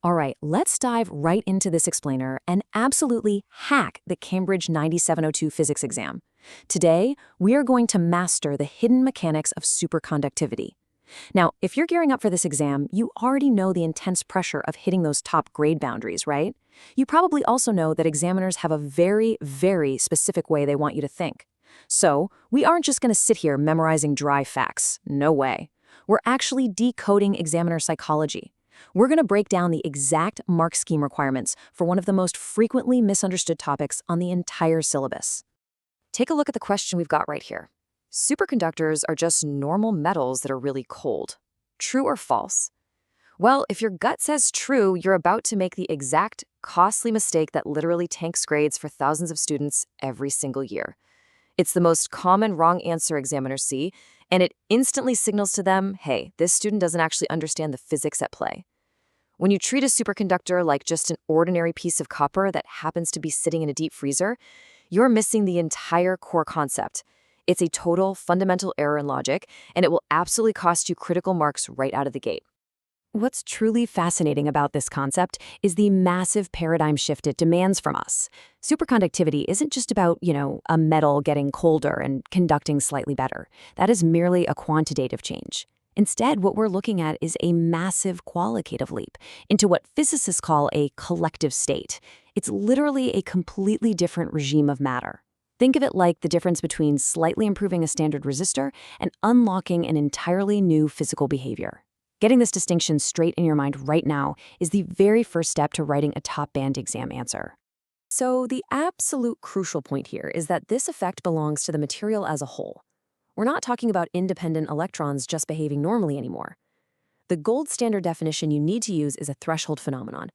All right, let's dive right into this explainer and absolutely hack the Cambridge 9702 physics exam. Today, we are going to master the hidden mechanics of superconductivity. Now, if you're gearing up for this exam, you already know the intense pressure of hitting those top grade boundaries, right? You probably also know that examiners have a very, very specific way they want you to think. So, we aren't just going to sit here memorizing dry facts. No way. We're actually decoding examiner psychology. We're going to break down the exact mark scheme requirements for one of the most frequently misunderstood topics on the entire syllabus. Take a look at the question we've got right here. Superconductors are just normal metals that are really cold. True or false? Well, if your gut says true, you're about to make the exact costly mistake that literally tanks grades for thousands of students every single year. It's the most common wrong answer examiners see, and it instantly signals to them, hey, this student doesn't actually understand the physics at play. When you treat a superconductor like just an ordinary piece of copper that happens to be sitting in a deep freezer, you're missing the entire core concept. It's a total fundamental error in logic, and it will absolutely cost you critical marks right out of the gate. What's truly fascinating about this concept is the massive paradigm shift it demands from us. Superconductivity isn't just about, a metal getting colder and conducting slightly better. That is merely a quantitative change. Instead, what we're looking at is a massive qualitative leap into what physicists call a collective state. It's literally a completely different regime of matter. Think of it like the difference between slightly improving a standard resistor and unlocking an entirely new physical behavior. Getting this distinction straight in your mind right now is the very first step to writing a top band exam answer. So the absolute crucial point here is that this effect belongs to the material as a whole. We're not talking about independent electrons just behaving normally anymore. The gold standard definition you need to use is a threshold phenomenon.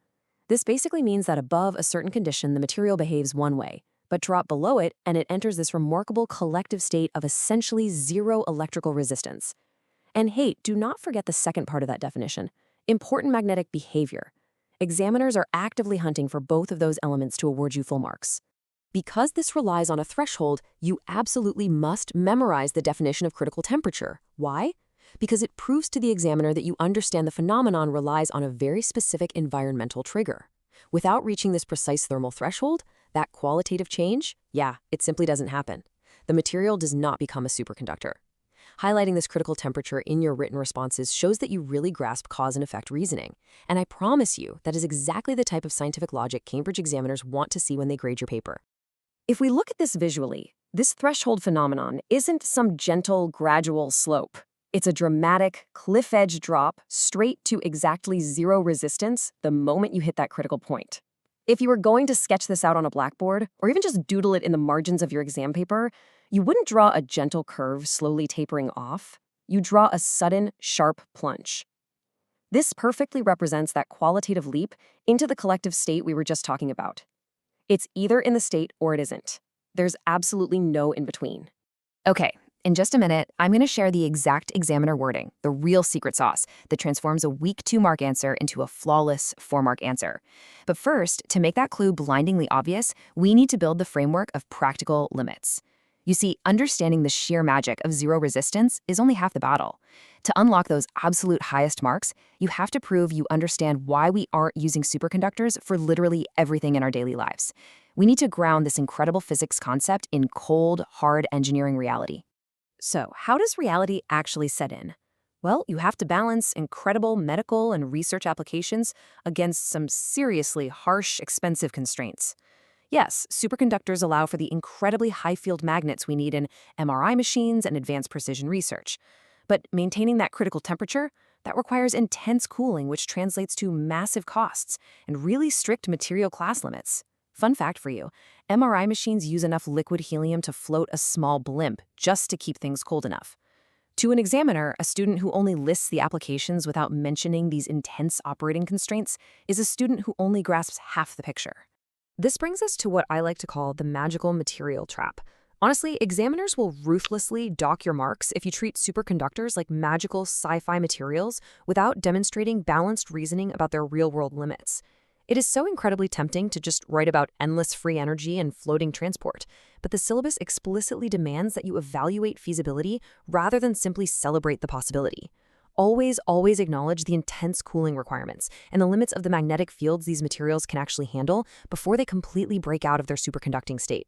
This basically means that above a certain condition, the material behaves one way, but drop below it and it enters this remarkable collective state of essentially zero electrical resistance. And hey, do not forget the second part of that definition, important magnetic behavior. Examiners are actively hunting for both of those elements to award you full marks. Because this relies on a threshold, you absolutely must memorize the definition of critical temperature. Why? Because it proves to the examiner that you understand the phenomenon relies on a very specific environmental trigger. Without reaching this precise thermal threshold, that qualitative change, it simply doesn't happen. The material does not become a superconductor. Highlighting this critical temperature in your written responses shows that you really grasp cause and effect reasoning. And I promise you, that is exactly the type of scientific logic Cambridge examiners want to see when they grade your paper. If we look at this visually, this threshold phenomenon isn't some gentle, gradual slope. It's a dramatic, cliff-edge drop straight to exactly zero resistance the moment you hit that critical point. If you were going to sketch this out on a blackboard, or even just doodle it in the margins of your exam paper, you wouldn't draw a gentle curve slowly tapering off. You draw a sudden, sharp plunge. This perfectly represents that qualitative leap into the collective state we were just talking about. It's either in the state or it isn't. There's absolutely no in between. Okay, in just a minute, I'm going to share the exact examiner wording, the real secret sauce that transforms a weak 2-mark answer into a flawless 4-mark answer. But first, to make that clue blindingly obvious, we need to build the framework of practical limits. You see, understanding the sheer magic of zero resistance is only half the battle. To unlock those absolute highest marks, you have to prove you understand why we aren't using superconductors for literally everything in our daily lives. We need to ground this incredible physics concept in cold, hard engineering reality. So, how does reality actually set in? Well, you have to balance incredible medical and research applications against some seriously harsh, expensive constraints. Yes, superconductors allow for the incredibly high field magnets we need in MRI machines and advanced precision research. But maintaining that critical temperature, that requires intense cooling, which translates to massive costs and really strict material class limits. Fun fact for you, MRI machines use enough liquid helium to float a small blimp just to keep things cold enough. To an examiner, a student who only lists the applications without mentioning these intense operating constraints is a student who only grasps half the picture. This brings us to what I like to call the magical material trap. Honestly, examiners will ruthlessly dock your marks if you treat superconductors like magical sci-fi materials without demonstrating balanced reasoning about their real-world limits. It is so incredibly tempting to just write about endless free energy and floating transport, but the syllabus explicitly demands that you evaluate feasibility rather than simply celebrate the possibility. always acknowledge the intense cooling requirements and the limits of the magnetic fields these materials can actually handle before they completely break out of their superconducting state.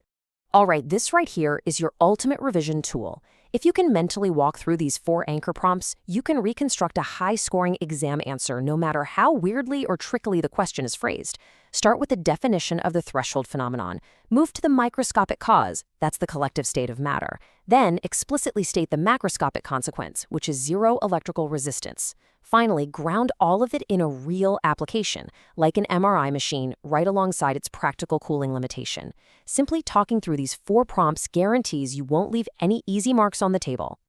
All right, this right here is your ultimate revision tool. If you can mentally walk through these 4 anchor prompts, you can reconstruct a high-scoring exam answer no matter how weirdly or trickily the question is phrased. Start with the definition of the threshold phenomenon. Move to the microscopic cause, that's the collective state of matter. Then explicitly state the macroscopic consequence, which is zero electrical resistance. Finally, ground all of it in a real application, like an MRI machine, right alongside its practical cooling limitation. Simply talking through these 4 prompts guarantees you won't leave any easy marks on the table.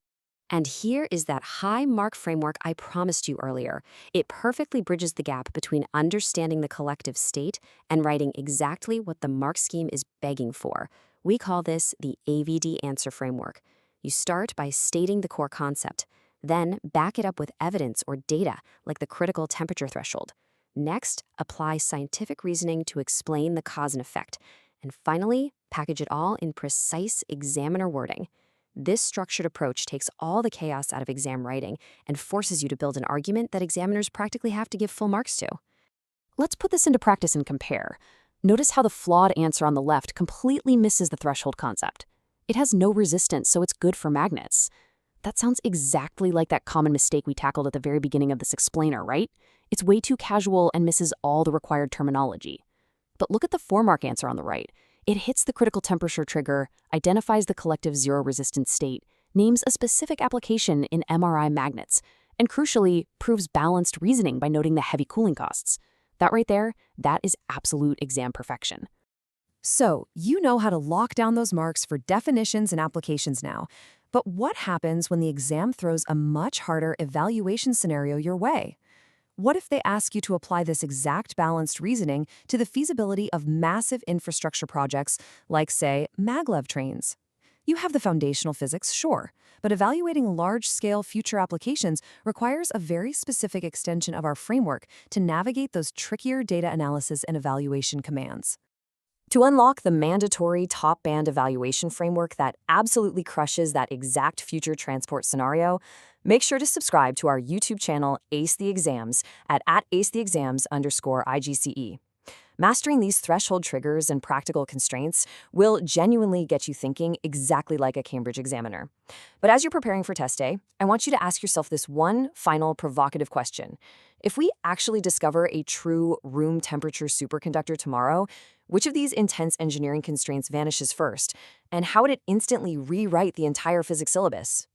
And here is that high mark framework I promised you earlier. It perfectly bridges the gap between understanding the collective state and writing exactly what the mark scheme is begging for. We call this the AVD answer framework. You start by stating the core concept. Then back it up with evidence or data, like the critical temperature threshold. Next, apply scientific reasoning to explain the cause and effect. And finally, package it all in precise examiner wording. This structured approach takes all the chaos out of exam writing and forces you to build an argument that examiners practically have to give full marks to. Let's put this into practice and compare. Notice how the flawed answer on the left completely misses the threshold concept. It has no resistance, so it's good for magnets. That sounds exactly like that common mistake we tackled at the very beginning of this explainer, right? It's way too casual and misses all the required terminology. But look at the 4-mark answer on the right. It hits the critical temperature trigger, identifies the collective zero resistance state, names a specific application in MRI magnets, and crucially, proves balanced reasoning by noting the heavy cooling costs. That right there, that is absolute exam perfection. So, you know how to lock down those marks for definitions and applications now. But what happens when the exam throws a much harder evaluation scenario your way? What if they ask you to apply this exact balanced reasoning to the feasibility of massive infrastructure projects like, say, maglev trains? You have the foundational physics, sure, but evaluating large-scale future applications requires a very specific extension of our framework to navigate those trickier data analysis and evaluation commands. To unlock the mandatory top-band evaluation framework that absolutely crushes that exact future transport scenario, make sure to subscribe to our YouTube channel, Ace the Exams, at @acetheexams_IGCE. Mastering these threshold triggers and practical constraints will genuinely get you thinking exactly like a Cambridge examiner. But as you're preparing for test day, I want you to ask yourself this one final provocative question. If we actually discover a true room temperature superconductor tomorrow, which of these intense engineering constraints vanishes first? And how would it instantly rewrite the entire physics syllabus?